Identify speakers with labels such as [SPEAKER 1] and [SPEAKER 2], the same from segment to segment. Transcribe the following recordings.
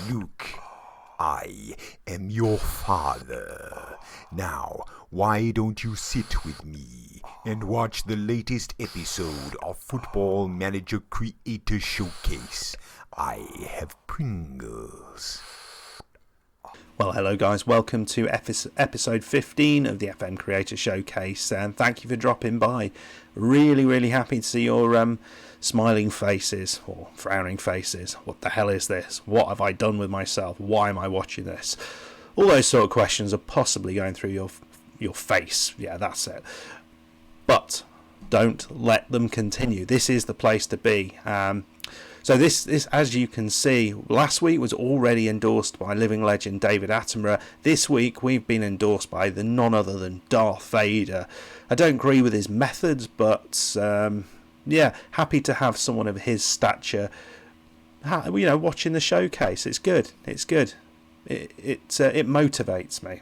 [SPEAKER 1] Luke, I am your father. Now, why don't you sit with me and watch the latest episode of Football Manager Creator Showcase? I have Pringles.
[SPEAKER 2] Well, hello guys, welcome to episode 15 of the FM Creator Showcase, and thank you for dropping by. Really happy to see your smiling faces, or frowning faces. What the hell is this? What have I done with myself? Why am I watching this? All those sort of questions are possibly going through your face. Yeah, that's it. But don't let them continue. This is the place to be. So this, as you can see, last week was already endorsed by living legend David Attenborough. This week we've been endorsed by the none other than Darth Vader. I don't agree with his methods, but yeah, happy to have someone of his stature, watching the showcase. It's good. It's good. It motivates me.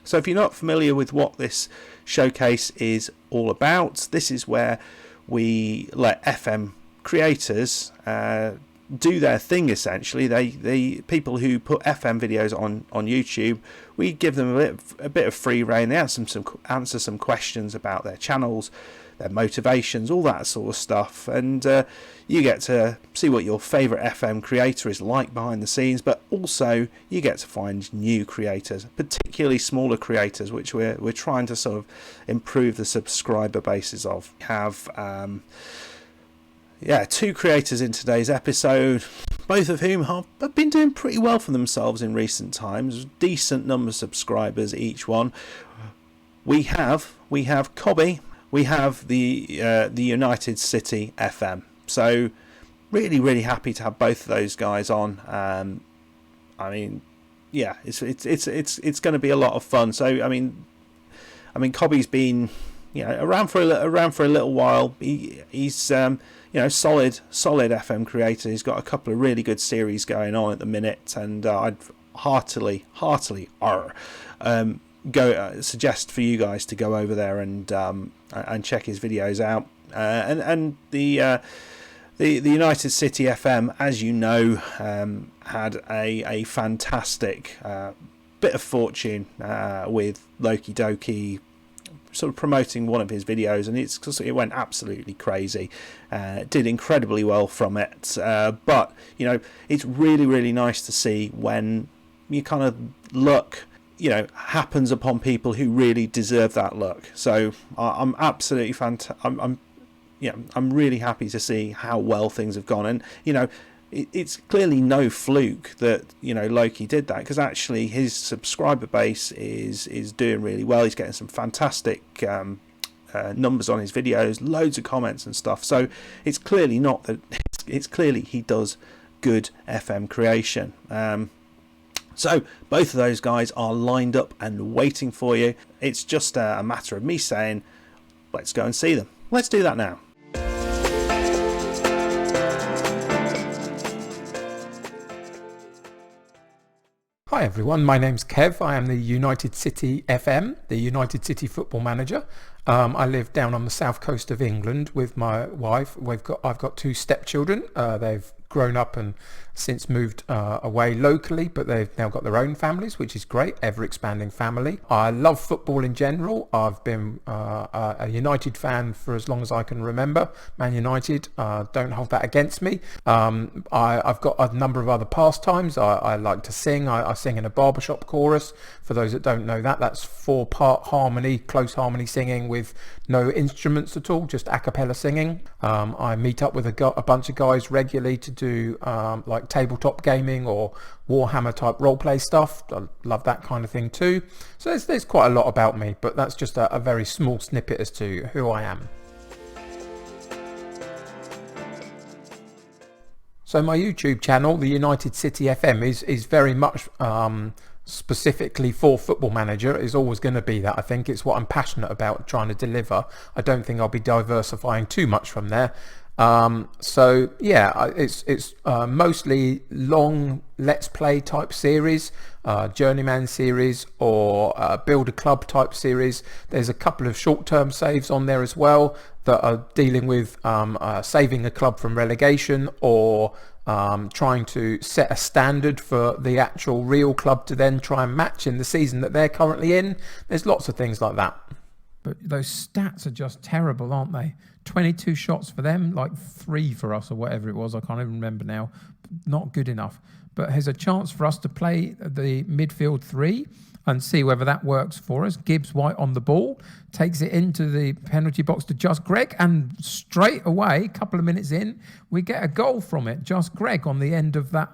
[SPEAKER 2] So if you're not familiar with what this showcase is all about, this is where we let FM creators do their thing. Essentially, they people who put FM videos on YouTube, we give them a bit of free rein. They answer some questions about their channels, their motivations, all that sort of stuff, and you get to see what your favourite FM creator is like behind the scenes, but also you get to find new creators, particularly smaller creators, which we're trying to sort of improve the subscriber bases of. We have two creators in today's episode, both of whom have been doing pretty well for themselves in recent times. Decent number of subscribers each one. We have Cobby. We have the United City FM. So really happy to have both of those guys on. I mean, yeah, it's going to be a lot of fun. So I mean, Cobby's been around for a little while. He's solid FM creator. He's got a couple of really good series going on at the minute, and I'd heartily suggest for you guys to go over there and check his videos out. And the United City FM, as you know, had a fantastic bit of fortune with Loki Doki sort of promoting one of his videos, and it went absolutely crazy. Did incredibly well from it, but it's really nice to see when you kind of luck happens upon people who really deserve that luck. So I'm absolutely I'm really happy to see how well things have gone, and it's clearly no fluke that Loki did that, because actually his subscriber base is doing really well. He's getting some fantastic numbers on his videos, loads of comments and stuff. So it's clearly not that it's clearly he does good FM creation. So both of those guys are lined up and waiting for you. It's just a matter of me saying, let's go and see them. Let's do that now.
[SPEAKER 3] Hi everyone, my name's Kev. I am the United City FM, the United City Football Manager. I live down on the south coast of England with my wife. I've got two stepchildren. They've grown up and since moved away locally, but they've now got their own families, which is great. Ever expanding family. I love football in general. I've been a United fan for as long as I can remember. Man United, don't hold that against me. I've got a number of other pastimes. I like to sing. I sing in a barbershop chorus. For those that don't know that's 4-part harmony, close harmony singing with no instruments at all, just a cappella singing. I meet up with a bunch of guys regularly to do like tabletop gaming or Warhammer type roleplay stuff. I love that kind of thing too. So there's quite a lot about me, but that's just a very small snippet as to who I am. So my YouTube channel, the United City FM, is very much specifically for Football Manager. Is always going to be that. I think it's what I'm passionate about trying to deliver. I don't think I'll be diversifying too much from there. So yeah, it's mostly long let's play type series, Journeyman series, or build a club type series. There's a couple of short-term saves on there as well that are dealing with saving a club from relegation, or trying to set a standard for the actual real club to then try and match in the season that they're currently in. There's lots of things like that.
[SPEAKER 4] But those stats are just terrible, aren't they? 22 shots for them, like 3 for us or whatever it was. I can't even remember now. Not good enough. But here's a chance for us to play the midfield 3 and see whether that works for us. Gibbs White on the ball, takes it into the penalty box to Just Greg, and straight away, a couple of minutes in, we get a goal from it. Just Greg on the end of that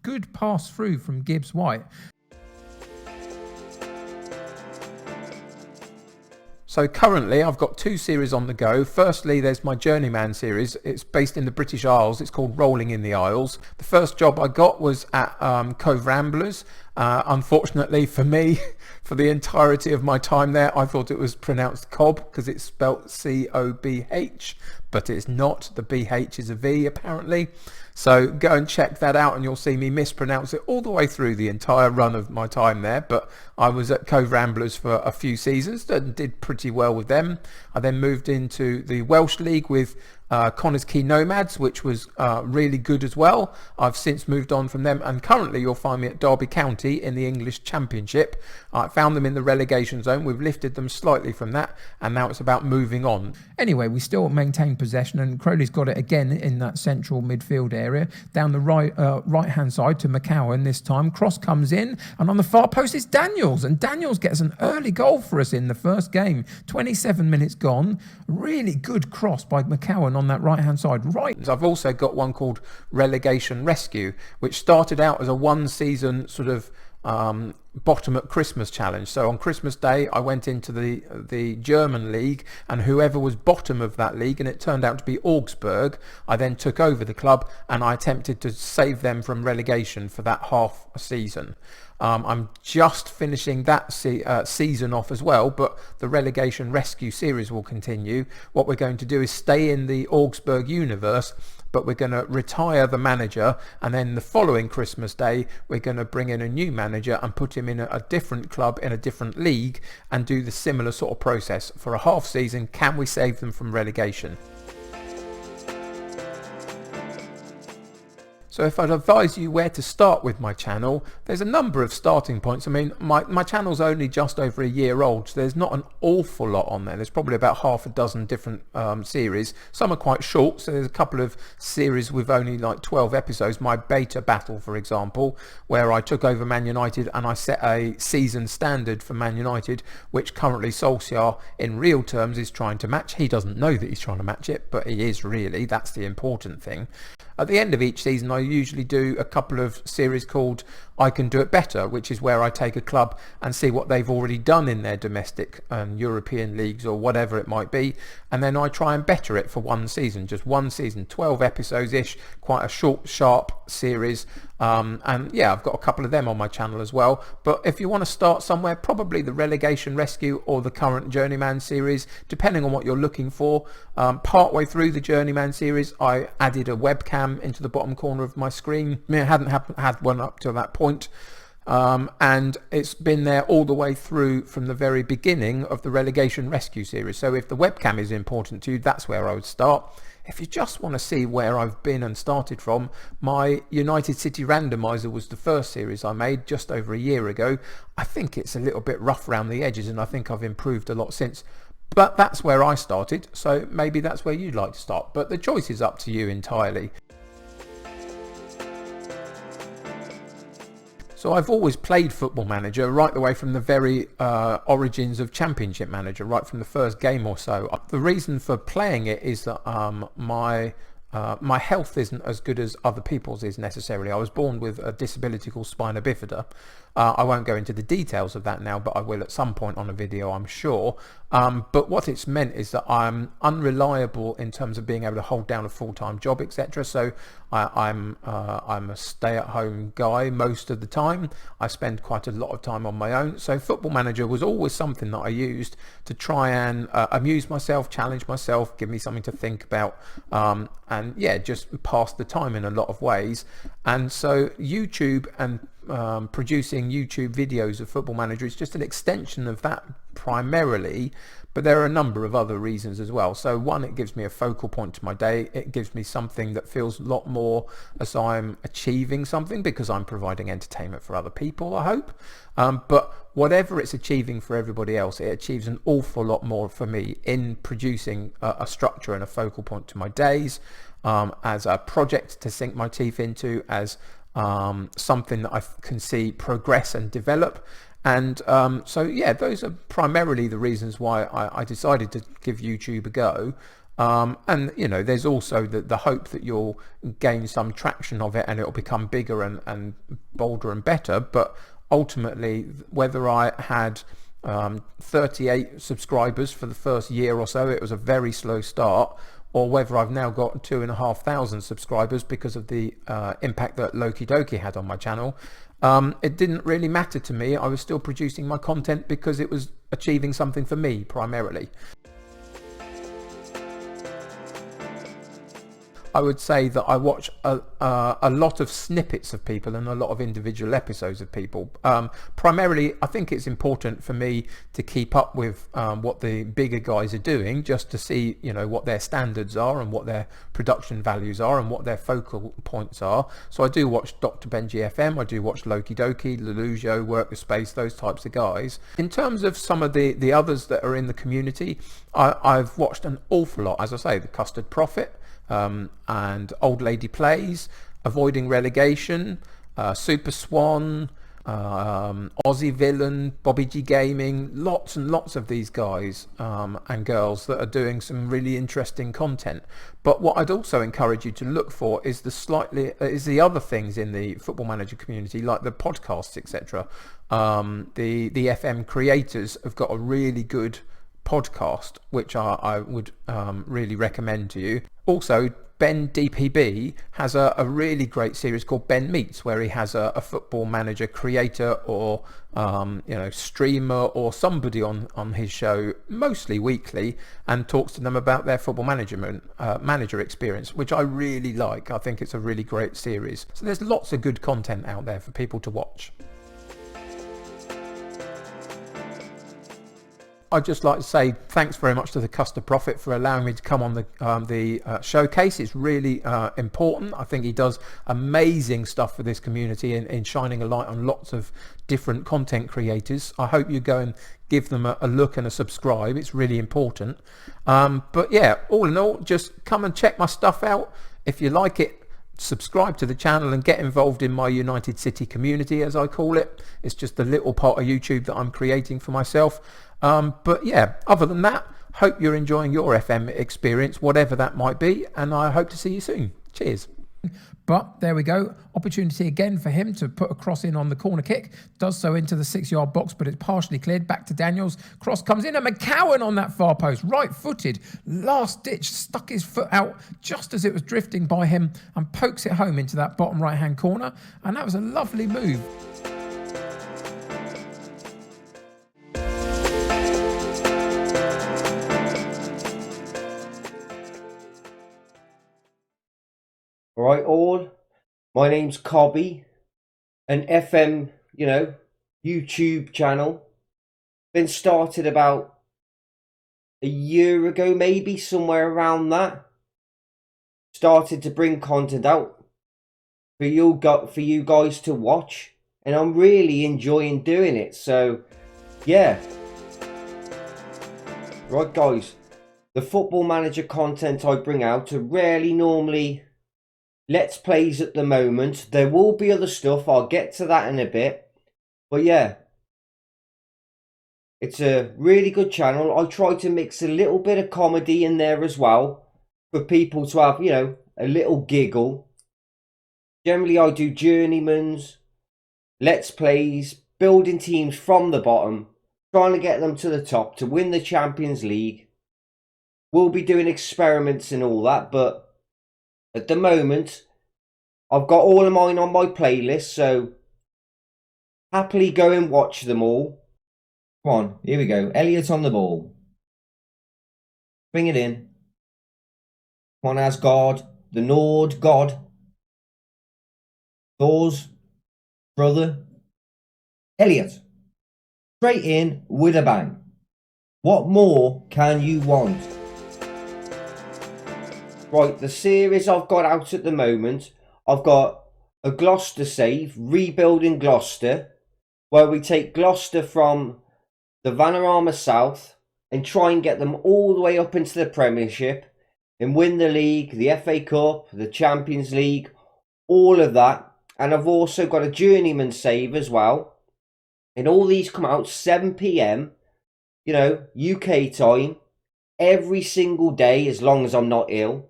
[SPEAKER 4] good pass through from Gibbs White.
[SPEAKER 3] So currently I've got 2 series on the go. Firstly, there's my Journeyman series. It's based in the British Isles. It's called Rolling in the Isles. The first job I got was at Cove Ramblers. Unfortunately for me, for the entirety of my time there, I thought it was pronounced Cobb because it's spelt C-O-B-H, but it's not. The B-H is a V apparently. So go and check that out and you'll see me mispronounce it all the way through the entire run of my time there. But I was at Cove Ramblers for a few seasons and did pretty well with them. I then moved into the Welsh League with Connors Quay Nomads, which was really good as well. I've since moved on from them, and currently you'll find me at Derby County in the English Championship. I found them in the relegation zone. We've lifted them slightly from that, and now it's about moving on.
[SPEAKER 4] Anyway, we still maintain possession, and Crowley's got it again in that central midfield area. Down the right-hand side to McCowan this time. Cross comes in, and on the far post is Daniels, and Daniels gets an early goal for us in the first game. 27 minutes gone. Really good cross by McCowan on that right-hand side. Right.
[SPEAKER 3] I've also got one called Relegation Rescue, which started out as a one-season sort of bottom at Christmas challenge. So on Christmas Day I went into the German league, and whoever was bottom of that league, and it turned out to be Augsburg, I then took over the club and I attempted to save them from relegation for that half a season. I'm just finishing that season off as well, but the relegation rescue series will continue. What we're going to do is stay in the Augsburg universe, but we're going to retire the manager, and then the following Christmas Day we're going to bring in a new manager and put him in a different club in a different league and do the similar sort of process. For a half season, can we save them from relegation? So if I'd advise you where to start with my channel, there's a number of starting points. I mean, my channel's only just over a year old, so there's not an awful lot on there. There's probably about half a dozen different series. Some are quite short, so there's a couple of series with only like 12 episodes. My beta battle, for example, where I took over Man United and I set a season standard for Man United, which currently Solskjaer in real terms is trying to match. He doesn't know that he's trying to match it, but he is really. That's the important thing. At the end of each season, I usually do a couple of series called I Can Do It Better, which is where I take a club and see what they've already done in their domestic and European leagues or whatever it might be, and then I try and better it for one season, just one season, 12 episodes-ish, quite a short, sharp series. And yeah, I've got a couple of them on my channel as well. But if you want to start somewhere, probably the Relegation Rescue or the current Journeyman series, depending on what you're looking for. Partway through the Journeyman series, I added a webcam into the bottom corner of my screen. I mean, I hadn't had one up to that point. And it's been there all the way through from the very beginning of the Relegation Rescue series. So if the webcam is important to you, that's where I would start. If you just want to see where I've been and started from, my United City Randomizer was the first series I made just over a year ago. I think it's a little bit rough around the edges, and I think I've improved a lot since. But that's where I started, so maybe that's where you'd like to start. But the choice is up to you entirely. So I've always played Football Manager right the way from the very origins of Championship Manager, right from the first game or so. The reason for playing it is that my health isn't as good as other people's is necessarily. I was born with a disability called spina bifida. I won't go into the details of that now, but I will at some point on a video, I'm sure. But what it's meant is that I'm unreliable in terms of being able to hold down a full-time job, etc. So I'm a stay-at-home guy most of the time. I spend quite a lot of time on my own. So Football Manager was always something that I used to try and amuse myself, challenge myself, give me something to think about, and yeah, just pass the time in a lot of ways. And so YouTube and producing YouTube videos of Football Manager is just an extension of that primarily, but there are a number of other reasons as well. So one, it gives me a focal point to my day. It gives me something that feels a lot more as I'm achieving something, because I'm providing entertainment for other people, I hope. But whatever it's achieving for everybody else, it achieves an awful lot more for me in producing a structure and a focal point to my days, as a project to sink my teeth into, as something that I can see progress and develop. And so yeah, those are primarily the reasons why I decided to give YouTube a go. And you know, there's also the hope that you'll gain some traction of it and it'll become bigger and bolder and better. But ultimately, whether I had 38 subscribers for the first year or so, it was a very slow start, or whether I've now got 2,500 subscribers because of the impact that Loki Doki had on my channel, it didn't really matter to me. I was still producing my content because it was achieving something for me primarily. I would say that I watch a lot of snippets of people and a lot of individual episodes of people. Primarily, I think it's important for me to keep up with what the bigger guys are doing, just to see, you know, what their standards are and what their production values are and what their focal points are. So I do watch Dr. Benji FM, I do watch Loki Doki, Lelujo, Work the Space, those types of guys. In terms of some of the others that are in the community, I've watched an awful lot, as I say, the Custard Prophet, and Old Lady Plays, Avoiding Relegation, Super Swan, Aussie Villain, Bobby G Gaming, lots and lots of these guys and girls that are doing some really interesting content. But what I'd also encourage you to look for is the other things in the Football Manager community, like the podcasts, etc. The FM creators have got a really good podcast, which I would really recommend to you. Also, Ben DPB has a really great series called Ben Meets, where he has a Football Manager creator or streamer or somebody on his show, mostly weekly, and talks to them about their football manager experience, which I really like. I think it's a really great series. So there's lots of good content out there for people to watch. I'd just like to say thanks very much to the Custard Prophet for allowing me to come on the showcase. It's really important. I think he does amazing stuff for this community in shining a light on lots of different content creators. I hope you go and give them a look and a subscribe. It's really important. But yeah, all in all, just come and check my stuff out. If you like it, subscribe to the channel and get involved in my United City community, as I call it. It's just a little part of YouTube that I'm creating for myself. But yeah, other than that, hope you're enjoying your FM experience, whatever that might be, and I hope to see you soon. Cheers.
[SPEAKER 4] But there we go. Opportunity again for him to put a cross in on the corner kick. Does so into the 6-yard box, but it's partially cleared. Back to Daniels. Cross comes in, and McCowan on that far post. Right-footed. Last ditch. Stuck his foot out just as it was drifting by him and pokes it home into that bottom right-hand corner. And that was a lovely move.
[SPEAKER 5] Right, all. My name's Cobby, an FM, YouTube channel. Been started about a year ago, maybe somewhere around that. Started to bring content out for you guys to watch, and I'm really enjoying doing it. So, yeah. Right, guys. The Football Manager content I bring out are rarely normally Let's Plays at the moment. There will be other stuff. I'll get to that in a bit. But yeah, it's a really good channel. I try to mix a little bit of comedy in there as well for people to have, a little giggle. Generally, I do Journeymans, Let's Plays, building teams from the bottom, trying to get them to the top to win the Champions League. We'll be doing experiments and all that, but at the moment, I've got all of mine on my playlist, so happily go and watch them all. Come on, here we go. Elliot on the ball. Bring it in. Come on, Asgard, the Nord god. Thor's brother. Elliot, straight in with a bang. What more can you want? Right, the series I've got out at the moment, I've got a Gloucester save, rebuilding Gloucester, where we take Gloucester from the Vanarama South and try and get them all the way up into the Premiership and win the league, the FA Cup, the Champions League, all of that. And I've also got a Journeyman save as well. And all these come out 7 p.m, you know, UK time, every single day as long as I'm not ill.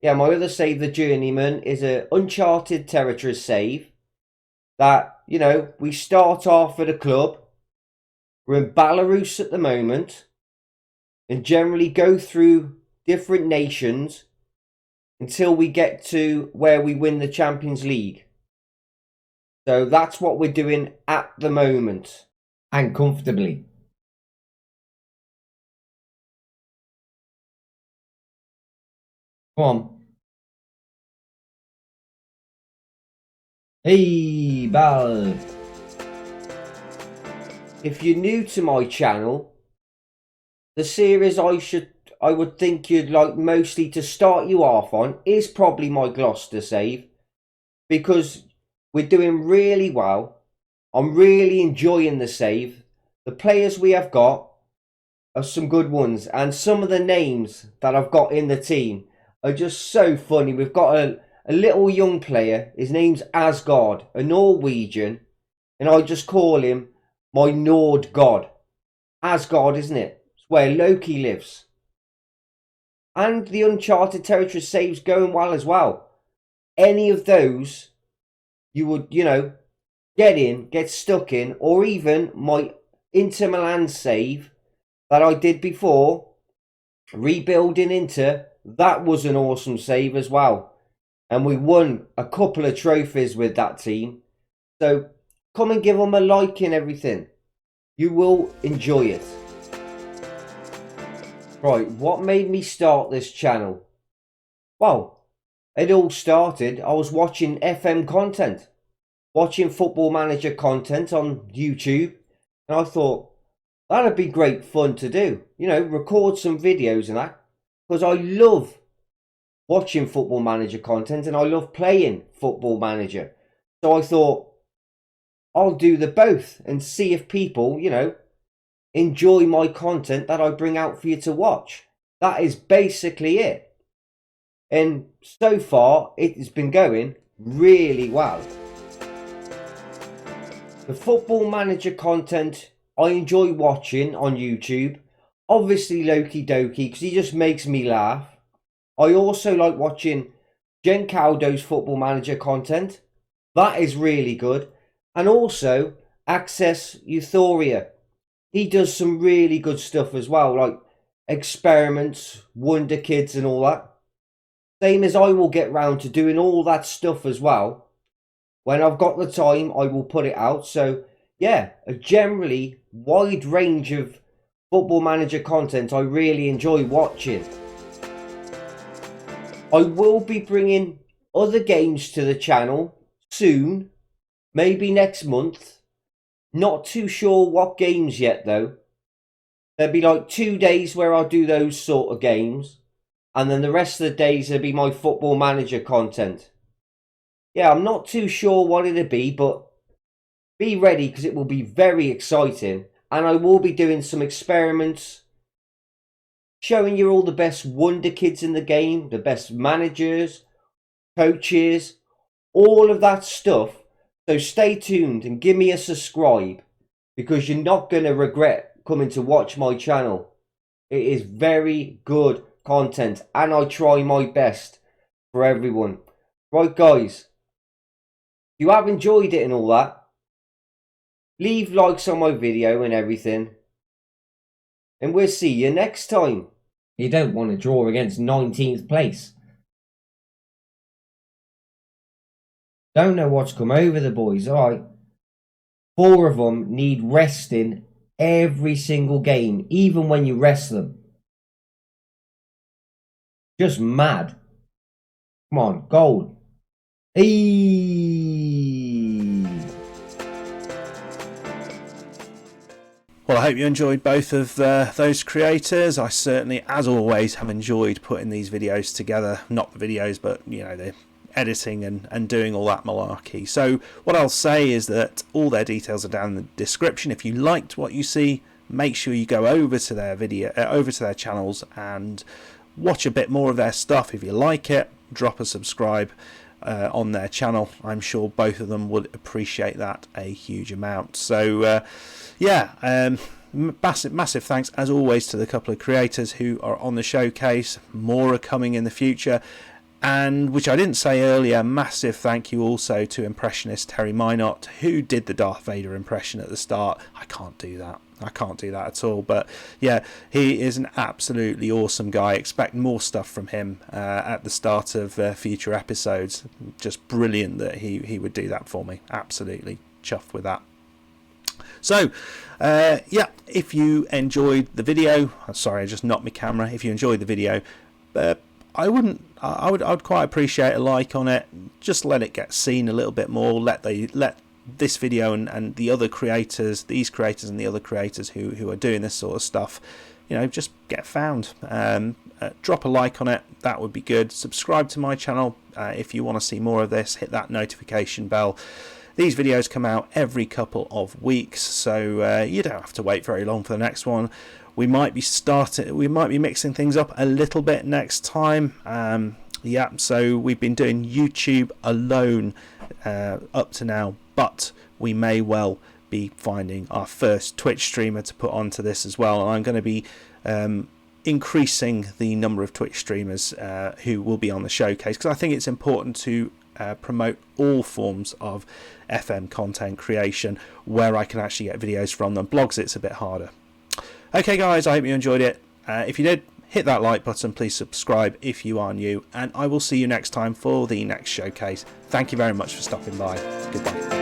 [SPEAKER 5] Yeah, my other save, the Journeyman, is a Uncharted Territory save that, you know, we start off at a club. We're in Belarus at the moment and generally go through different nations until we get to where we win the Champions League. So that's what we're doing at the moment, and comfortably. Come on. Hey, Bal. If you're new to my channel, the series I would think you'd like mostly to start you off on is probably my Gloucester save, because we're doing really well. I'm really enjoying the save. The players we have got are some good ones, and some of the names that I've got in the team are just so funny. We've got a little young player, his name's Asgard, a Norwegian, and I just call him my Nord god. Asgard, isn't it? It's where Loki lives. And the Uncharted Territory saves going well as well. Any of those you would, you know, get stuck in, or even my Inter Milan save that I did before, rebuilding Inter, that was an awesome save as well. And we won a couple of trophies with that team. So come and give them a like and everything. You will enjoy it. Right, what made me start this channel? Well, it all started, I was watching FM content. Watching Football Manager content on YouTube. And I thought, that'd be great fun to do. You know, record some videos and that. Because I love watching Football Manager content and I love playing Football Manager. So I thought, I'll do the both and see if people, you know, enjoy my content that I bring out for you to watch. That is basically it. And so far, it has been going really well. The Football Manager content I enjoy watching on YouTube. Obviously Loki Doki, because he just makes me laugh. I also like watching Jen Caldo's Football Manager content. That is really good. And also Access Euphoria. He does some really good stuff as well, like experiments, Wonder Kids and all that. Same as I will get round to doing all that stuff as well. When I've got the time, I will put it out. So yeah, a generally wide range of Football Manager content I really enjoy watching. I will be bringing other games to the channel soon, maybe next month. Not too sure what games yet though. There'll be like 2 days where I'll do those sort of games, and then the rest of the days will be my Football Manager content. Yeah, I'm not too sure what it'll be, but be ready because it will be very exciting. And I will be doing some experiments, showing you all the best Wonder Kids in the game, the best managers, coaches, all of that stuff. So stay tuned and give me a subscribe, because you're not going to regret coming to watch my channel. It is very good content and I try my best for everyone. Right guys, if you have enjoyed it and all that, leave likes on my video and everything. And we'll see you next time. You don't want to draw against 19th place. Don't know what's come over the boys, alright. 4 of them need resting every single game, even when you rest them. Just mad. Come on, goal. Eee.
[SPEAKER 2] Well, I hope you enjoyed both of those creators. I certainly, as always, have enjoyed putting these videos together. Not the videos, but, you know, the editing and doing all that malarkey. So what I'll say is that all their details are down in the description. If you liked what you see, make sure you go over to their over to their channels and watch a bit more of their stuff. If you like it, drop a subscribe on their channel. I'm sure both of them would appreciate that a huge amount. So massive thanks as always to the couple of creators who are on the showcase. More are coming in the future. And which I didn't say earlier, massive thank you also to impressionist Terry Mynott, who did the Darth Vader impression at the start. I can't do that at all. But yeah, he is an absolutely awesome guy. Expect more stuff from him at the start of future episodes. Just brilliant that he would do that for me. Absolutely chuffed with that. So, if you enjoyed the video, sorry, I just knocked my camera. If you enjoyed the video, I would quite appreciate a like on it. Just let it get seen a little bit more. Let this video and the other creators, these creators and the other creators who are doing this sort of stuff, you know, just get found. Drop a like on it. That would be good. Subscribe to my channel if you want to see more of this. Hit that notification bell. These videos come out every couple of weeks, so you don't have to wait very long for the next one. We might be mixing things up a little bit next time. So we've been doing YouTube alone up to now, but we may well be finding our first Twitch streamer to put onto this as well. And I'm going to be increasing the number of Twitch streamers who will be on the showcase, because I think it's important to promote all forms of FM content creation where I can actually get videos from them. Blogs, it's a bit harder. Okay guys, I hope you enjoyed it. If you did, hit that like button. Please subscribe if you are new, and I will see you next time for the next showcase. Thank you very much for stopping by. Goodbye.